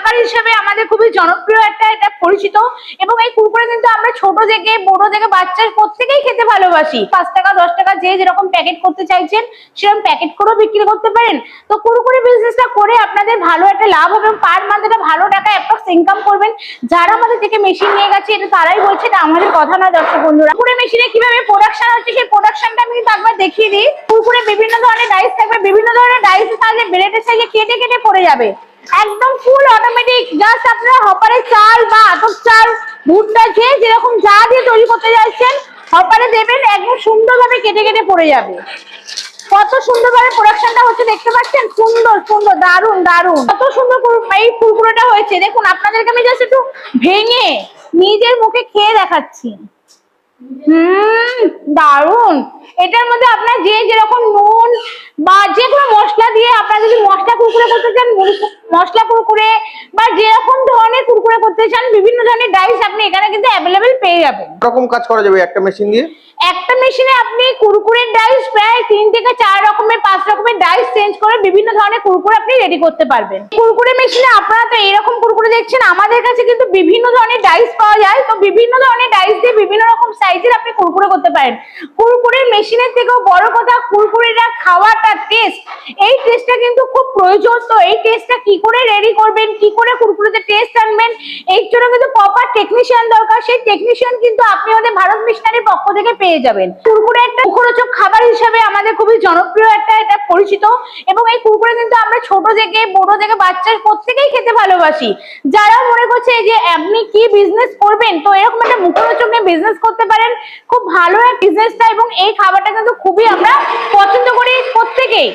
খাবার হিসেবে আমাদের খুবই জনপ্রিয় এটা পরিচিত। এবং এই কুরকুরে কিন্তু আমরা ছোট থেকে বড় থেকে বাচ্চা প্রত্যেকেই খেতে ভালোবাসি। 5 টাকা 10 টাকা যে যেরকম প্যাকেট করতে চাইছেন সেরকম প্যাকেট করেও বিক্রি করতে পারেন। তো কুরকুরে বিজনেসটা করে আপনাদের ভালো একটা লাভ হবে, পার মান্থ একটা ভালো টাকা অ্যাপ্রক্স ইনকাম করবেন। যারা আমাদের থেকে মেশিন নিয়ে গেছে এটা তারাই বলছে, এটা আমাদের কথা না দর্শক বন্ধুরা। কুরকুরে মেশিনে কিভাবে প্রোডাকশন হচ্ছে সেই প্রোডাকশনটা আমি কিন্তু একবার দেখিয়ে দিই। কুরকুরে বিভিন্ন ধরনের ডাইস থাকবে, বিভিন্ন ধরনের ডাইসের সাহায্যে ব্লেডের সাহায্যে কেটে কেটে পড়ে যাবে। একদম ফুল অটোমেটিক। জাস্ট আপনারা হপারে চাল বা আতপ চাল, ভুট্টা যে যেরকম যা দিয়ে তৈরি করতে যাচ্ছেন হপারে দেবেন, একদম সুন্দরভাবে কেটে কেটে পড়ে যাবে। কত সুন্দরভাবে প্রোডাকশনটা হচ্ছে দেখতে পাচ্ছেন, সুন্দর সুন্দর, দারুণ দারুণ, কত সুন্দর এই কুরকুরেটা হয়েছে। দেখুন আপনাদেরকে আমি জাস্ট একটু ভেঙে নিজের মুখে খেয়ে দেখাচ্ছি। দারুণ। এটার মধ্যে আপনার যে যেরকম নুন বা যে কোনো মশলা দিয়ে আপনারা যদি মশলা কুরকুরে করতে চান, মশলা কুরকুরে বা যেরকম ধরনের কুরকুরে করতে চান, বিভিন্ন ধরনের ডাইস আপনি এখানে কিন্তু অ্যাভেলেবেল পেয়ে যাবেন। রকম কাজ করা যাবে একটা মেশিন দিয়ে? একটা মেশিনে আপনি কুরকুরের ডাইস প্রায় 3 থেকে 4 রকমের 5 রকমের ডাইস চেঞ্জ করে বিভিন্ন ধরনের কুরকুরে আপনি রেডি করতে পারবেন। কুরকুরে মেশিনে আপনারা তো এরকম কুরকুরে দেখছেন, আমাদের কাছে কিন্তু বিভিন্ন ধরনের ডাইস পাওয়া যায়। তো বিভিন্ন ধরনের ডাইস দিয়ে বিভিন্ন রকম সাইজের আপনি কুরকুরে করতে পারেন। কুরকুরের মেশিনের থেকেও বড় কথা কুরকুরেটা খাওয়াটা টেস্ট, এই টেস্টটা কিন্তু খুব প্রয়োজন। তো এই টেস্টটা কি করে রেডি করবেন, কি করে কুরকুরেতে টেস্ট আনবেন, এই জন্য কিন্তু প্রপার টেকনিশিয়ান দরকার। সেই টেকনিশিয়ান কিন্তু আপনি আমাদের ভারত মিশনারির পক্ষ থেকে পেয়ে যাবেন। কুরকুরে একটা মুখরোচক খাবার হিসেবে আমাদের খুবই জনপ্রিয় এটা পরিচিত। এবং এই কুরকুরে কিন্তু আমরা ছোট থেকে বড় থেকে বাচ্চা প্রত্যেকেই খেতে ভালোবাসি। যারা মনে করছে যে আপনি কি বিজনেস করবেন, তো এরকম একটা মুখরোচক নিয়ে বিজনেস করতে পারেন, খুব ভালো একটা বিজনেসটা। এবং এই খাবারটা কিন্তু খুবই আমরা পছন্দ করি প্রত্যেকেই।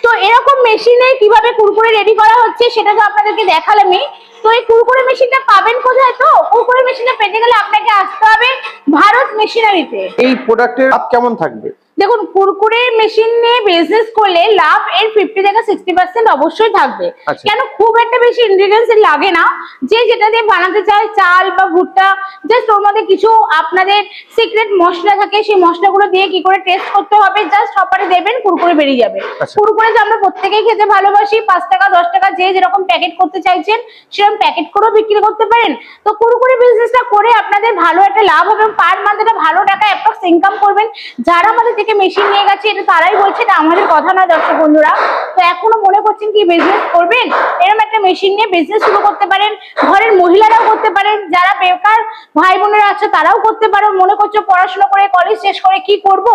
তো এরকম মেশিনে কিভাবে কুরকুরে রেডি করা হচ্ছে সেটা তো আপনাদেরকে দেখালামই। তো এই কুরকুরে মেশিনটা পাবেন কোথায়? তো কুরকুরে মেশিনটা পেতে গেলে আপনাকে আসতে হবে ভারত মেশিনারিতে। এই প্রোডাক্টের লাভ কেমন থাকবে? দেখুন কুরকুরে মেশিন নিয়ে বিজনেস করলে লাভ এর 50 থেকে 60% অবশ্যই থাকবে। কেন, খুব একটা বেশি ইনগ্রেডিয়েন্টস লাগে না। যে যেটা দিয়ে বানাতে চায়, চাল বা ভুট্টা, জাস্ট ওর মধ্যে কিছু আপনাদের সিক্রেট মশলা থাকে, সেই মশলাগুলো দিয়ে কি করে টেস্ট করতে হবে জাস্ট হপারে দেবেন, কুরকুরে বেরিয়ে যাবে। কুরকুরে যে আমরা প্রত্যেকেই খেতে ভালোবাসি, 5 টাকা 10 টাকা যে যেরকম প্যাকেট করতে চাইছেন সেরকম প্যাকেট করেও বিক্রি করতে পারেন। তো কুরকুরে বিজনেসটা করে আপনাদের ভালো একটা লাভ হবে, পার মান্থ একটা ভালো টাকা অ্যাপ্রক্স ইনকাম করবেন। যারা আমাদের থেকে মেশিন নিয়ে গেছে এটা তারাই বলছে, এটা আমাদের কথা না দর্শক বন্ধুরা। তো এখনো মনে করছেন কি বিজনেস করবেন, এরকম একটা মেশিন নিয়ে বিজনেস শুরু করতে পারেন। ঘরের মহিলারাও করতে পারেন, যারা বেকার ভাই বোনেরা আছে তারাও করতে পারো। মনে করছো পড়াশোনা করে কলেজ শেষ করে কি করব,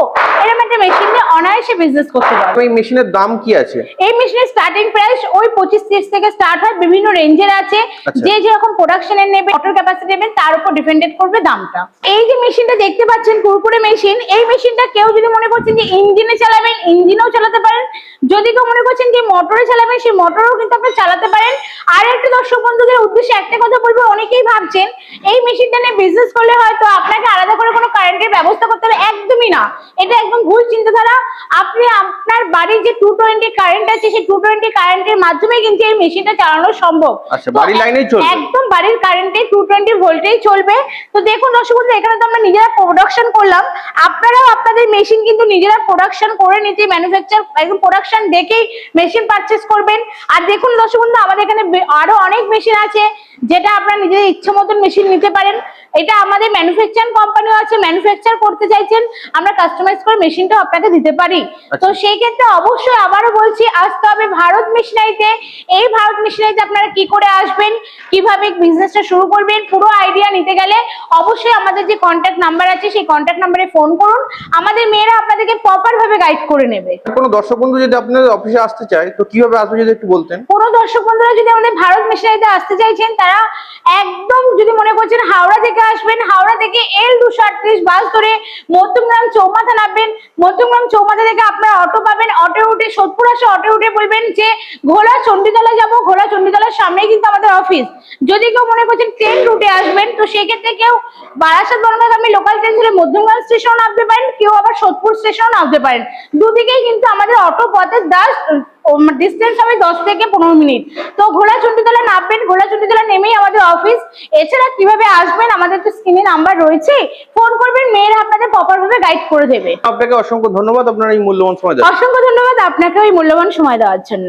এরকম একটা মেশিন নিয়ে অনায়াসে বিজনেস করতে পারো। এই মেশিনের দাম কি আছে? এই মেশিনের স্টার্টিং প্রাইস ওই 25-30 থেকে স্টার্ট হয়, বিভিন্ন রেঞ্জের আছে। যে যেরকম প্রোডাকশনের নেবে, অটোর ক্যাপাসিটি নেবেন, তার উপর ডিপেন্ডেন্ট করবে দামটা। এই যে মেশিনটা দেখতে পাচ্ছেন কুরকুরে মেশিন, এই মেশিনটা কেউ যদি মনে করছেন যে ইঞ্জিনে চালাবেন, ইঞ্জিনেও চালাতে পারেন। যদি কেউ মনে করছেন যে মোটরে চালাবেন, সেই মোটরেও কিন্তু আপনি চালাতে পারেন। আর একটা দর্শক বন্ধুদের উদ্দেশ্যে একটা কথা বলবো, অনেকেই ভাবছেন এই মেশিনটা নিয়ে বিজনেস করলে হয়তো আপনাকে আলাদা করে কোনো কারেন্টের ব্যবস্থা করতে হবে, একদমই না। এটা একদম ভুল চিন্তাধারা। আপনি আপনার বাড়ির যে 220 কারেন্ট আছে, সেই 220 কারেন্টের মাধ্যমে কিন্তু এই মেশিনটা চালানো সম্ভব। আচ্ছা, বাড়ির লাইনেই চলবে? একদম বাড়ির কারেন্টে 220 ভোল্টেই চলবে। তো দেখুন দর্শক বন্ধু, এখানে তো আমরা নিজেরা প্রোডাকশন করলাম, আপনারাও আপনাদের মেশিন কিন্তু নিজেরা প্রোডাকশন করে নিতে, ম্যানুফ্যাকচার একদম প্রোডাকশন দেখেই মেশিন পারচেজ করবেন। আর দেখুন দর্শক বন্ধু, আমাদের এখানে আরো অনেক মেশিন আছে যেটা আপনারা নিজেদের ইচ্ছে মতন মেশিন নিতে পারেন। এটা আমাদের ম্যানুফ্যাকচার কোম্পানিও আছে, ম্যানুফ্যাকচার করতে চাইছেন আমরা কাস্টমাইজ করে মেশিনটা আপনাকে দিতে পারি। তো সেই ক্ষেত্রে অবশ্যই আবারও বলছি, আসতে হবে ভারত মেশিনারিতে। এই ভারত মেশিনারিতে আপনারা কি করে আসবেন, কিভাবে বিজনেসটা শুরু করবেন, পুরো আইডিয়া নিতে গেলে অবশ্যই আমাদের যে কন্ট্যাক্ট নাম্বার আছে সেই কন্ট্যাক্ট নাম্বারে ফোন করুন। আমাদের মেয়েরা আপনাদেরকে প্রপার ভাবে গাইড করে নেবে। কোনো দর্শক বন্ধু যদি আপনাদের অফিসে আসতে চায় তো কিভাবে আসবে যদি একটু বলতেন? কোনো দর্শক বন্ধুরা যদি আমাদের ভারত মেশিনারিতে আসতে চাইছেন, তারা একদম যদি মনে করছেন হাওড়া থেকে আসবেন, হাওড়া থেকে L238 বাস ধরে মধ্যমগ্রাম চৌমাথা নামবেন। মধ্যমগ্রাম চৌমাথা থেকে আপনারা অটো পাবেন, অটো উঠে সোদপুর আসে, অটো উঠে বলবেন যে ঘোলা চণ্ডীতলা যাবো, ঘোলা চণ্ডীতলার সামনেই কিন্তু আমাদের অফিস। যদি কেউ মনে করছেন ট্রেন রুটে আসবেন, তো সেক্ষেত্রে কেউ বারাসাত বনগাঁগামী লোকাল ট্রেন ধরে মধ্যমগ্রাম স্টেশন নামতে পারেন, কেউ আবার সোদপুর স্টেশন নামতে পারেন। দুদিকেই কিন্তু আমাদের অটো পথের ডিস্টেন্স হবে 10 থেকে 15 মিনিট। তো ঘোলা চণ্ডীতলা নামবেন, ঘোলা চণ্ডীতলা নেমেই আমাদের অফিস। এছাড়া কিভাবে আসবেন, আমাদের তো স্ক্রিনে নাম্বার রয়েছে, ফোন করবেন, মেয়েরা আপনাদের প্রপার ভাবে গাইড করে দেবে। আপনাকে অসংখ্য ধন্যবাদ আপনার এই মূল্যবান সময় দেওয়ার জন্য। অসংখ্য ধন্যবাদ আপনাকে ওই মূল্যবান সময় দেওয়ার জন্য।